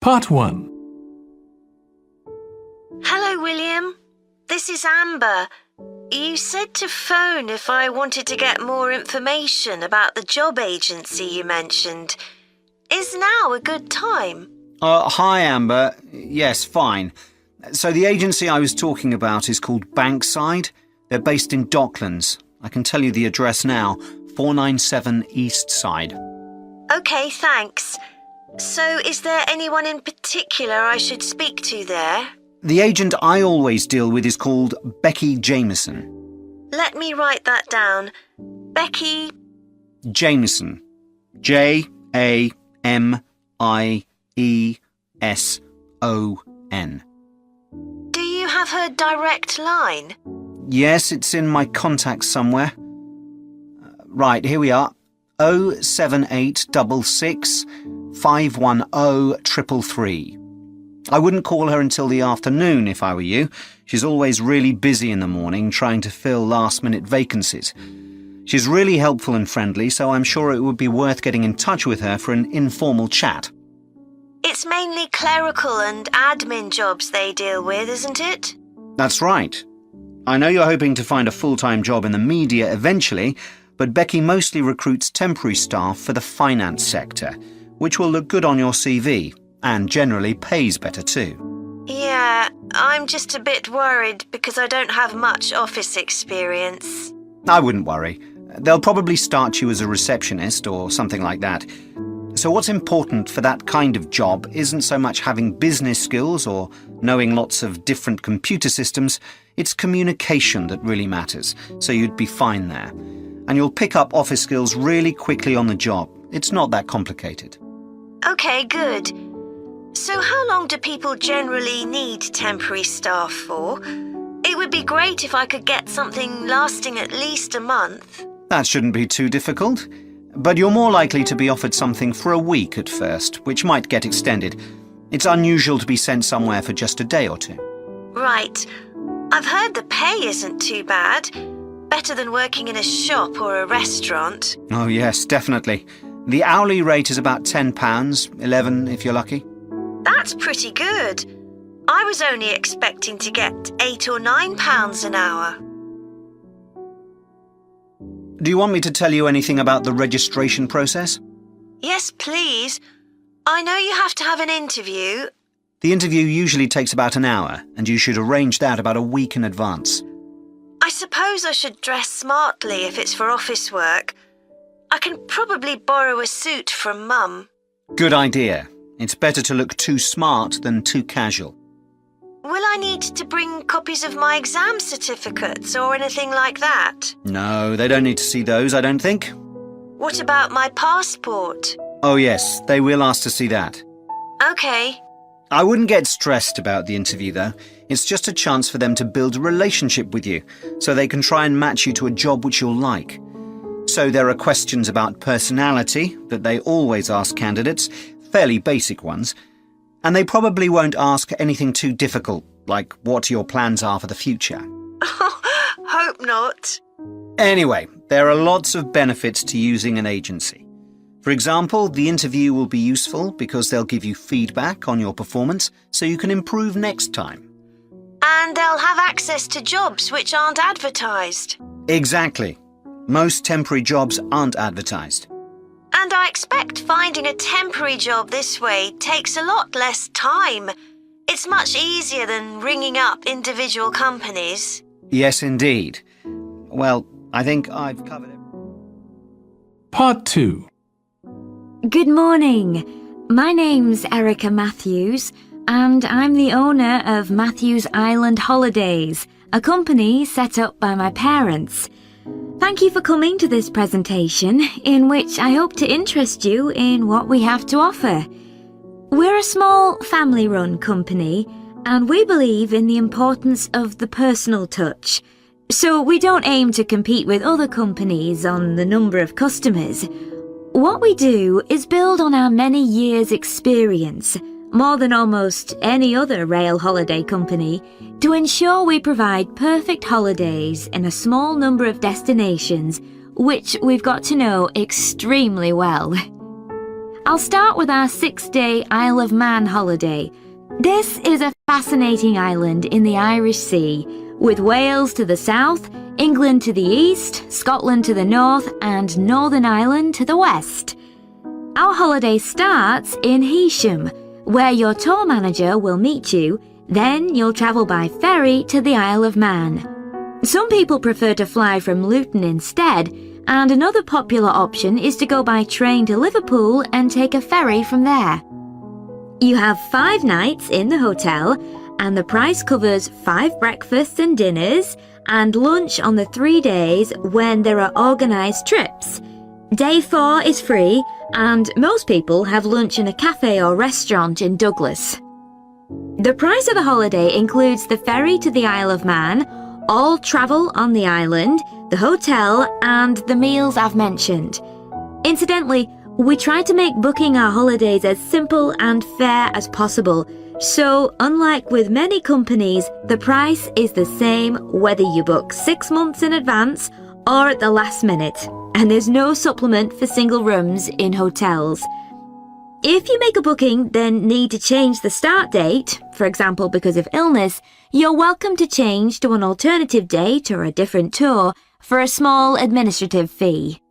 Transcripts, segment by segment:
Part 1. Hello, William. This is Amber. You said to phone if I wanted to get more information about the job agency you mentioned. Is now a good time? Hi, Amber. Yes, fine. So the agency I was talking about is called Bankside. They're based in Docklands. I can tell you the address now, 497 East Side. OK, thanks. So is there anyone in particular I should speak to there? The agent I always deal with is called Becky Jameson. Let me write that down. Becky... Jameson. Jameson. Do you have her direct line? Yes, it's in my contacts somewhere. Right, here we are. 07866 510 333. I wouldn't call her until the afternoon if I were you. She's always really busy in the morning trying to fill last-minute vacancies. She's really helpful and friendly, so I'm sure it would be worth getting in touch with her for an informal chat. It's mainly clerical and admin jobs they deal with, isn't it? That's right. I know you're hoping to find a full-time job in the media eventually, but Becky mostly recruits temporary staff for the finance sector, which will look good on your CV. And generally pays better too. Yeah, I'm just a bit worried because I don't have much office experience. I wouldn't worry. They'll probably start you as a receptionist or something like that. So what's important for that kind of job isn't so much having business skills or knowing lots of different computer systems, it's communication that really matters, so you'd be fine there. And you'll pick up office skills really quickly on the job. It's not that complicated. OK, good. So how long do people generally need temporary staff for? It would be great if I could get something lasting at least a month. That shouldn't be too difficult. But you're more likely to be offered something for a week at first, which might get extended. It's unusual to be sent somewhere for just a day or two. Right. I've heard the pay isn't too bad. Better than working in a shop or a restaurant. Oh yes, definitely. The hourly rate is about £10, $11 if you're lucky. That's pretty good. I was only expecting to get £8 or £9 an hour. Do you want me to tell you anything about the registration process? Yes, please. I know you have to have an interview. The interview usually takes about an hour, and you should arrange that about a week in advance. I suppose I should dress smartly if it's for office work. I can probably borrow a suit from Mum. Good idea. It's better to look too smart than too casual. Will I need to bring copies of my exam certificates or anything like that? No, they don't need to see those, I don't think. What about my passport? Oh yes, they will ask to see that. OK. I wouldn't get stressed about the interview, though. It's just a chance for them to build a relationship with you, so they can try and match you to a job which you'll like. So there are questions about personality that they always ask candidates, fairly basic ones, and they probably won't ask anything too difficult, like what your plans are for the future. Hope not. Anyway, there are lots of benefits to using an agency. For example, the interview will be useful because they'll give you feedback on your performance so you can improve next time. And they'll have access to jobs which aren't advertised. Exactly. Most temporary jobs aren't advertised. And I expect finding a temporary job this way takes a lot less time. It's much easier than ringing up individual companies. Yes, indeed. Well, I think I've covered it. Part 2. Good morning. My name's Erica Matthews, and I'm the owner of Matthews Island Holidays, a company set up by my parents. Thank you for coming to this presentation, in which I hope to interest you in what we have to offer. We're a small family-run company, and we believe in the importance of the personal touch. So we don't aim to compete with other companies on the number of customers. What we do is build on our many years' experience, more than almost any other rail holiday company, to ensure we provide perfect holidays in a small number of destinations, which we've got to know extremely well. I'll start with our 6-day Isle of Man holiday. This is a fascinating island in the Irish Sea, with Wales to the south, England to the east, Scotland to the north, and Northern Ireland to the west. Our holiday starts in Heysham, where your tour manager will meet you. Then you'll travel by ferry to the Isle of Man. Some people prefer to fly from Luton instead, and another popular option is to go by train to Liverpool and take a ferry from there. You have 5 nights in the hotel, and the price covers 5 breakfasts and dinners and lunch on the 3 days when there are organised trips. Day 4 is free, and most people have lunch in a cafe or restaurant in Douglas. The price of the holiday includes the ferry to the Isle of Man, all travel on the island, the hotel, and the meals I've mentioned. Incidentally, we try to make booking our holidays as simple and fair as possible, so unlike with many companies, the price is the same whether you book 6 months in advance or at the last minute, and there's no supplement for single rooms in hotels. If you make a booking then need to change the start date, for example because of illness, you're welcome to change to an alternative date or a different tour for a small administrative fee.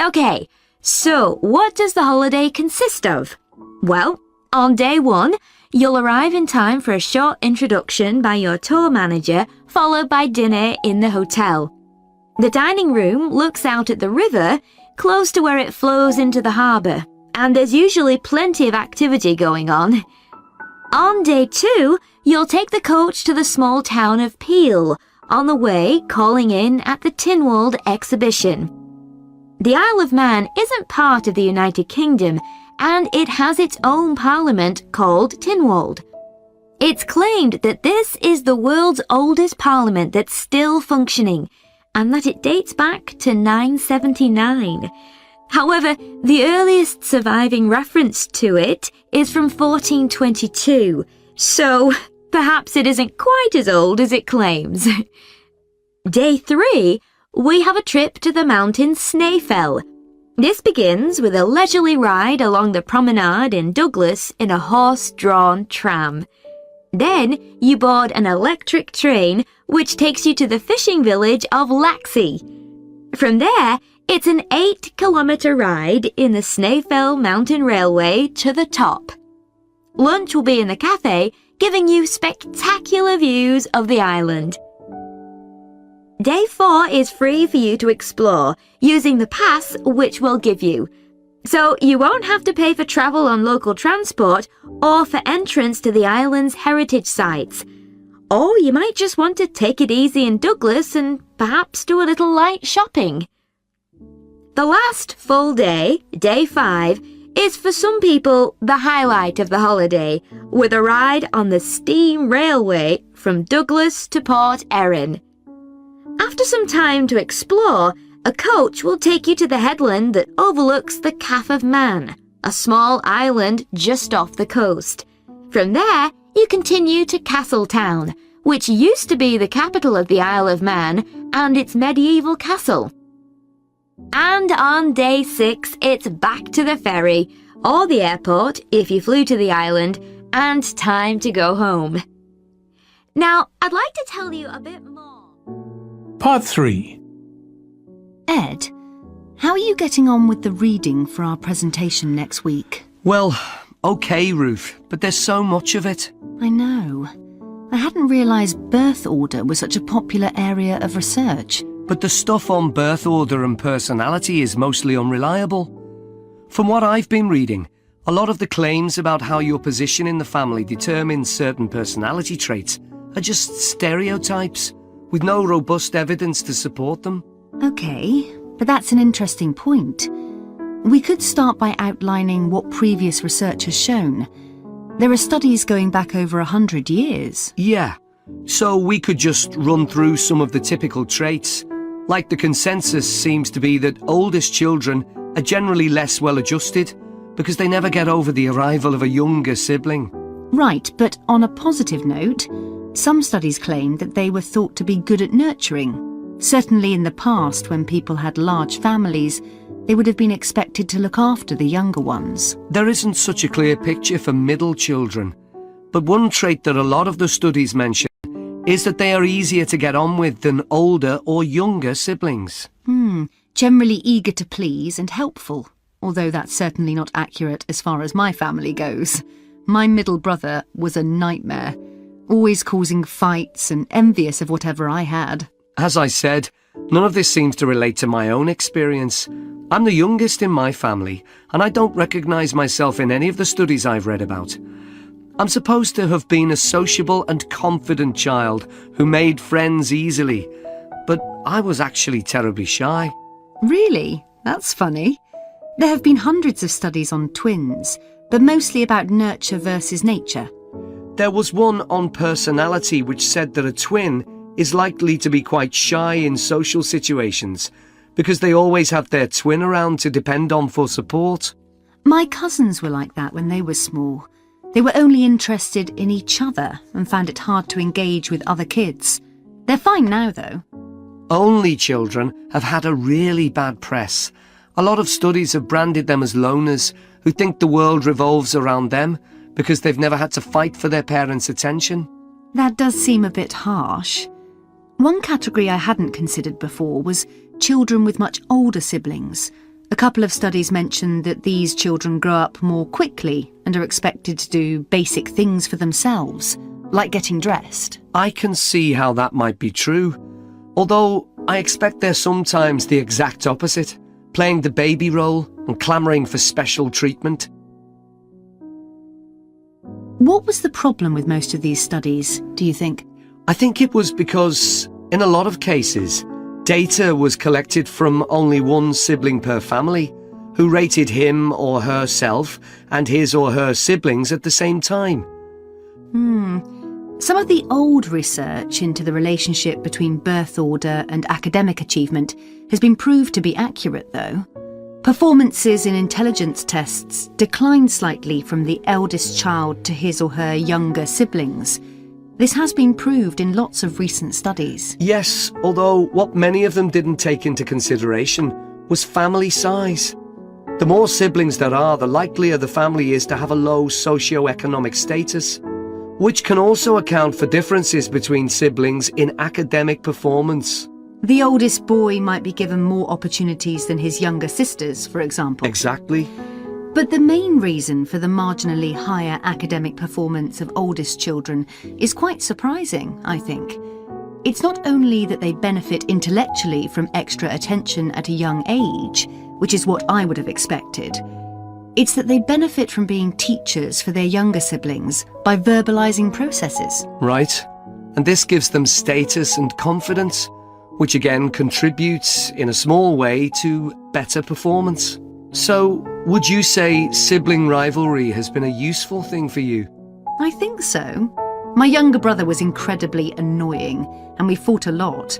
Okay, so what does the holiday consist of? Well, on day 1, you'll arrive in time for a short introduction by your tour manager, followed by dinner in the hotel. The dining room looks out at the river, close to where it flows into the harbour, and there's usually plenty of activity going on. On day 2, you'll take the coach to the small town of Peel, on the way calling in at the Tynwald exhibition. The Isle of Man isn't part of the United Kingdom, and it has its own parliament called Tynwald. It's claimed that this is the world's oldest parliament that's still functioning, and that it dates back to 979. However, the earliest surviving reference to it is from 1422, so perhaps it isn't quite as old as it claims. Day 3, we have a trip to the mountain Snaefell. This begins with a leisurely ride along the promenade in Douglas in a horse-drawn tram. Then you board an electric train which takes you to the fishing village of Laxey. From there, it's an 8-kilometre ride in the Snaefell Mountain Railway to the top. Lunch will be in the cafe, giving you spectacular views of the island. Day 4 is free for you to explore, using the pass which we'll give you. So you won't have to pay for travel on local transport or for entrance to the island's heritage sites. Or you might just want to take it easy in Douglas and perhaps do a little light shopping. The last full day, day 5, is for some people the highlight of the holiday, with a ride on the steam railway from Douglas to Port Erin. After some time to explore, a coach will take you to the headland that overlooks the Calf of Man, a small island just off the coast. From there, you continue to Castletown, which used to be the capital of the Isle of Man and its medieval castle. And on day 6, it's back to the ferry, or the airport if you flew to the island, and time to go home. Now, I'd like to tell you a bit more. Part 3. Ed, how are you getting on with the reading for our presentation next week? Well, okay, Ruth, but there's so much of it. I know. I hadn't realised birth order was such a popular area of research. But the stuff on birth order and personality is mostly unreliable. From what I've been reading, a lot of the claims about how your position in the family determines certain personality traits are just stereotypes, with no robust evidence to support them. Okay, but that's an interesting point. We could start by outlining what previous research has shown. There are studies going back over 100 years. Yeah, so we could just run through some of the typical traits. Like the consensus seems to be that oldest children are generally less well-adjusted because they never get over the arrival of a younger sibling. Right, but on a positive note, some studies claim that they were thought to be good at nurturing. Certainly in the past, when people had large families, They would have been expected to look after the younger ones. There isn't such a clear picture for middle children, but one trait that a lot of the studies mention is that they are easier to get on with than older or younger siblings. Generally eager to please and helpful, although that's certainly not accurate as far as my family goes. My middle brother was a nightmare, always causing fights and envious of whatever I had. As I said, none of this seems to relate to my own experience. I'm the youngest in my family, and I don't recognise myself in any of the studies I've read about. I'm supposed to have been a sociable and confident child who made friends easily, but I was actually terribly shy. Really? That's funny. There have been hundreds of studies on twins, but mostly about nurture versus nature. There was one on personality which said that a twin is likely to be quite shy in social situations because they always have their twin around to depend on for support. My cousins were like that when they were small. They were only interested in each other and found it hard to engage with other kids. They're fine now, though. Only children have had a really bad press. A lot of studies have branded them as loners who think the world revolves around them because they've never had to fight for their parents' attention. That does seem a bit harsh. One category I hadn't considered before was children with much older siblings. A couple of studies mentioned that these children grow up more quickly and are expected to do basic things for themselves, like getting dressed. I can see how that might be true, although I expect they're sometimes the exact opposite, playing the baby role and clamouring for special treatment. What was the problem with most of these studies, do you think? I think it was because, in a lot of cases, data was collected from only one sibling per family, who rated him or herself and his or her siblings at the same time. Some of the old research into the relationship between birth order and academic achievement has been proved to be accurate, though. Performances in intelligence tests declined slightly from the eldest child to his or her younger siblings. This has been proved in lots of recent studies. Yes, although what many of them didn't take into consideration was family size. The more siblings there are, the likelier the family is to have a low socio-economic status, which can also account for differences between siblings in academic performance. The oldest boy might be given more opportunities than his younger sisters, for example. Exactly. But the main reason for the marginally higher academic performance of oldest children is quite surprising, I think. It's not only that they benefit intellectually from extra attention at a young age, which is what I would have expected. It's that they benefit from being teachers for their younger siblings by verbalizing processes. Right. And this gives them status and confidence, which again contributes in a small way to better performance. So, would you say sibling rivalry has been a useful thing for you? I think so. My younger brother was incredibly annoying, and we fought a lot.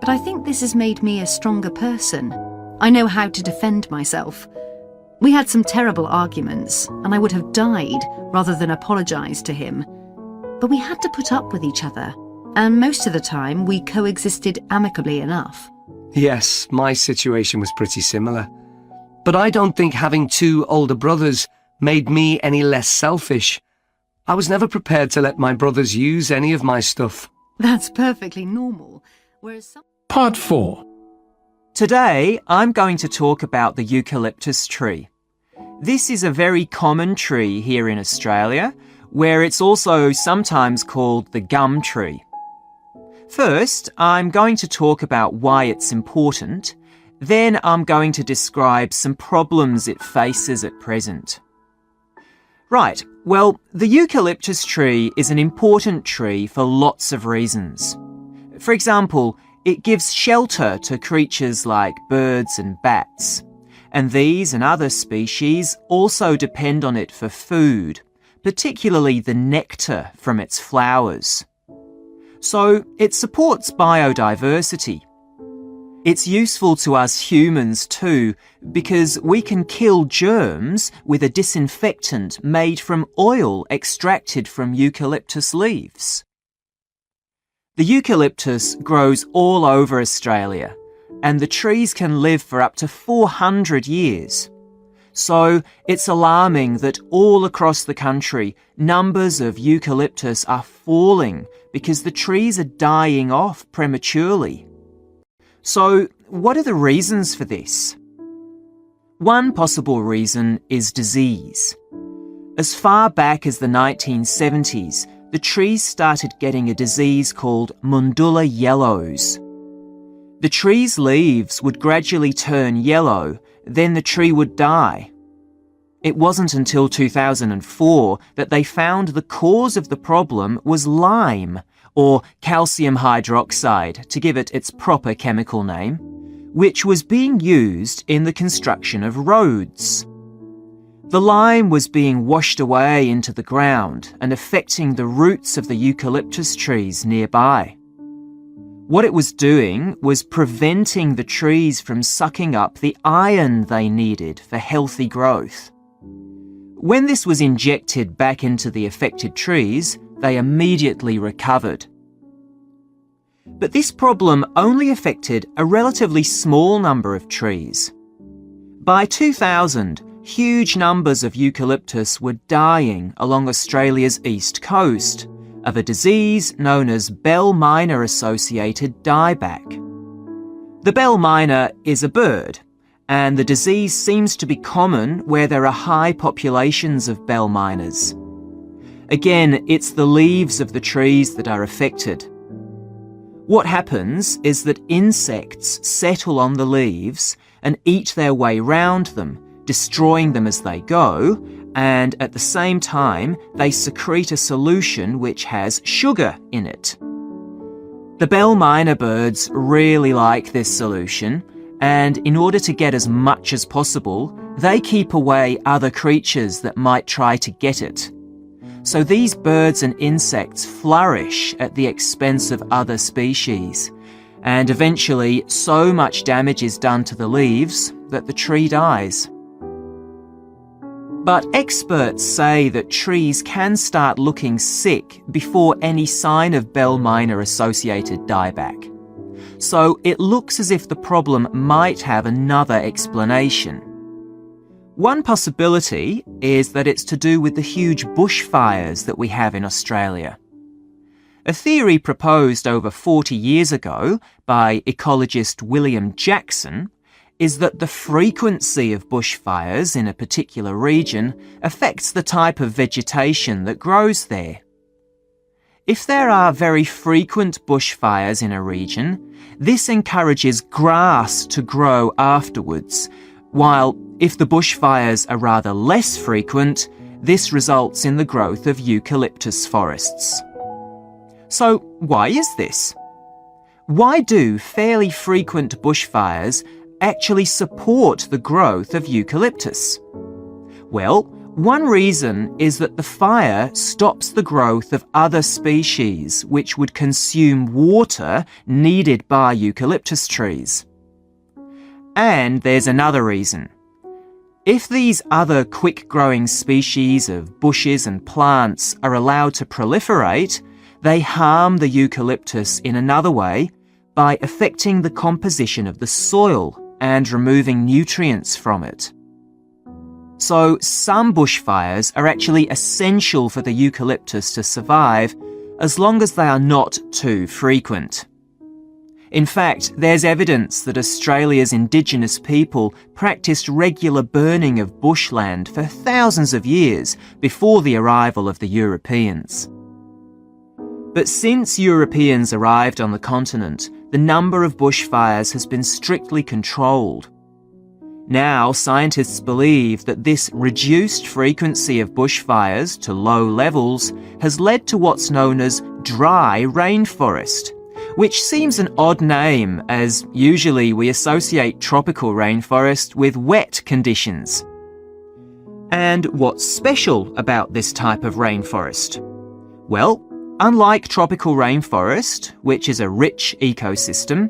But I think this has made me a stronger person. I know how to defend myself. We had some terrible arguments, and I would have died rather than apologise to him. But we had to put up with each other, and most of the time we coexisted amicably enough. Yes, my situation was pretty similar. But I don't think having two older brothers made me any less selfish. I was never prepared to let my brothers use any of my stuff. That's perfectly normal. Part 4. Today, I'm going to talk about the eucalyptus tree. This is a very common tree here in Australia, where it's also sometimes called the gum tree. First, I'm going to talk about why it's important. Then I'm going to describe some problems it faces at present. Right, well, the eucalyptus tree is an important tree for lots of reasons. For example, it gives shelter to creatures like birds and bats, and these and other species also depend on it for food, particularly the nectar from its flowers. So it supports biodiversity. It's useful to us humans too, because we can kill germs with a disinfectant made from oil extracted from eucalyptus leaves. The eucalyptus grows all over Australia, and the trees can live for up to 400 years. So it's alarming that all across the country, numbers of eucalyptus are falling because the trees are dying off prematurely. So what are the reasons for this? One possible reason is disease. As far back as the 1970s, the trees started getting a disease called Mundula yellows. The tree's leaves would gradually turn yellow, then the tree would die. It wasn't until 2004 that they found the cause of the problem was lime, or calcium hydroxide, to give it its proper chemical name, which was being used in the construction of roads. The lime was being washed away into the ground and affecting the roots of the eucalyptus trees nearby. What it was doing was preventing the trees from sucking up the iron they needed for healthy growth. When this was injected back into the affected trees, they immediately recovered. But this problem only affected a relatively small number of trees. By 2000, huge numbers of eucalyptus were dying along Australia's east coast of a disease known as bell miner-associated dieback. The bell miner is a bird, and the disease seems to be common where there are high populations of bell miners. Again, it's the leaves of the trees that are affected. What happens is that insects settle on the leaves and eat their way round them, destroying them as they go, and at the same time, they secrete a solution which has sugar in it. The bell miner birds really like this solution, and in order to get as much as possible, they keep away other creatures that might try to get it. So these birds and insects flourish at the expense of other species, and eventually so much damage is done to the leaves that the tree dies. But experts say that trees can start looking sick before any sign of bell miner-associated dieback. So it looks as if the problem might have another explanation. One possibility is that it's to do with the huge bushfires that we have in Australia. A theory proposed over 40 years ago by ecologist William Jackson is that the frequency of bushfires in a particular region affects the type of vegetation that grows there. If there are very frequent bushfires in a region, this encourages grass to grow afterwards, while if the bushfires are rather less frequent, this results in the growth of eucalyptus forests. So why is this? Why do fairly frequent bushfires actually support the growth of eucalyptus? Well, one reason is that the fire stops the growth of other species which would consume water needed by eucalyptus trees. And there's another reason. If these other quick-growing species of bushes and plants are allowed to proliferate, they harm the eucalyptus in another way by affecting the composition of the soil and removing nutrients from it. So some bushfires are actually essential for the eucalyptus to survive as long as they are not too frequent. In fact, there's evidence that Australia's Indigenous people practiced regular burning of bushland for thousands of years before the arrival of the Europeans. But since Europeans arrived on the continent, the number of bushfires has been strictly controlled. Now, scientists believe that this reduced frequency of bushfires to low levels has led to what's known as dry rainforest, which seems an odd name as usually we associate tropical rainforest with wet conditions. And what's special about this type of rainforest? Well, unlike tropical rainforest, which is a rich ecosystem,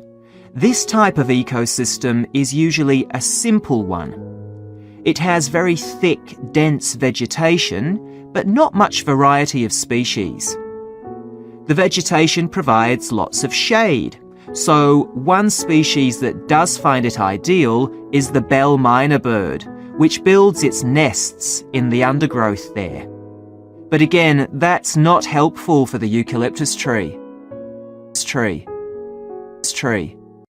this type of ecosystem is usually a simple one. It has very thick, dense vegetation, but not much variety of species. The vegetation provides lots of shade, So one species that does find it ideal is the bell myna bird, which builds its nests in the undergrowth there. But again, that's not helpful for the eucalyptus tree.